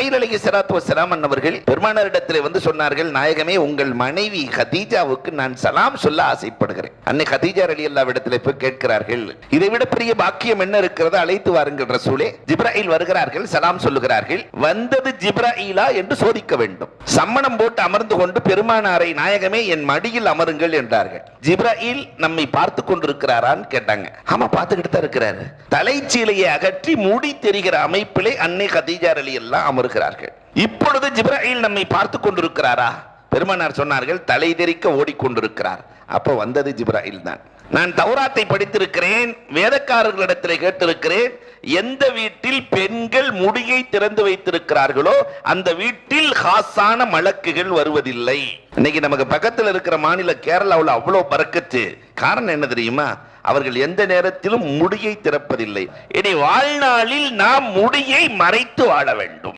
ஜிப்ராயில் அலைஹிஸ்ஸலாத்து வஸ்ஸலாம் அவர்கள் பெருமானாரிடத்தில் வந்து சொன்னார்கள், நாயகமே, உங்கள் மனைவி கதீஜாவுக்கு நான் சலாம் சொல்ல ஆசைப்படுகிறேன். அன்னை கதீஜா ரலியல்லாஹு இடத்தில் போய் கேட்கிறார்கள், இதை விட பெரிய பாக்கியம் என்ன இருக்கிறது, அழைத்து வாருங்கள் ரசூலே. ஜிப்ராயில் வருகிறார்கள், சலாம் சொல்லுகிறார்கள். வந்தது ஜிப்ராயிலா என்று சோதிக்க வேண்டும். சம்மணம் போட்டு அமர்ந்து கொண்டு பெருமானாரை, நாயகமே என் மடியில் அமருங்கள் என்றார்கள். ஜிப்ராயில் நம்மை பார்த்து கொண்டிருக்கிறாரான்னு கேட்டாங்க. ஆமா, பார்த்துக்கிட்டு தான் இருக்கிறாரு. தலைச்சீலையை அகற்றி மூடி தெரிகிற அமைப்பிலே அன்னை கதீஜா ரலியல்லாஹு அமர்கிறார்கள். இப்பொழுது ஜிப்ராயில் நம்மை பார்த்து கொண்டிருக்கிறாரா? பெருமானார் சொன்னார்கள், தலை தெறிக்க ஓடிக்கொண்டிருக்கிறார். அப்ப வந்தது ஜிப்ராயில் தான். நான் தௌராத்தை படித்திருக்கிறேன், வேதக்காரர்களிடத்தில் கேட்டிருக்கிறேன், எந்த வீட்டில் பெண்கள் முடியை திறந்து வைத்திருக்கிறார்களோ அந்த வீட்டில் ஹாசான மலக்குகள் வருவதில்லை. இன்னைக்கு நமக்கு பக்கத்தில் இருக்கிற மாநில கேரளாவில் அவ்வளவு பரக்கத்து. காரணம் என்ன தெரியுமா? அவர்கள் எந்த நேரத்திலும் முடியை திறப்பதில்லை. இனி வாழ்நாளில் நாம் முடியை மறைத்து வாழ வேண்டும்.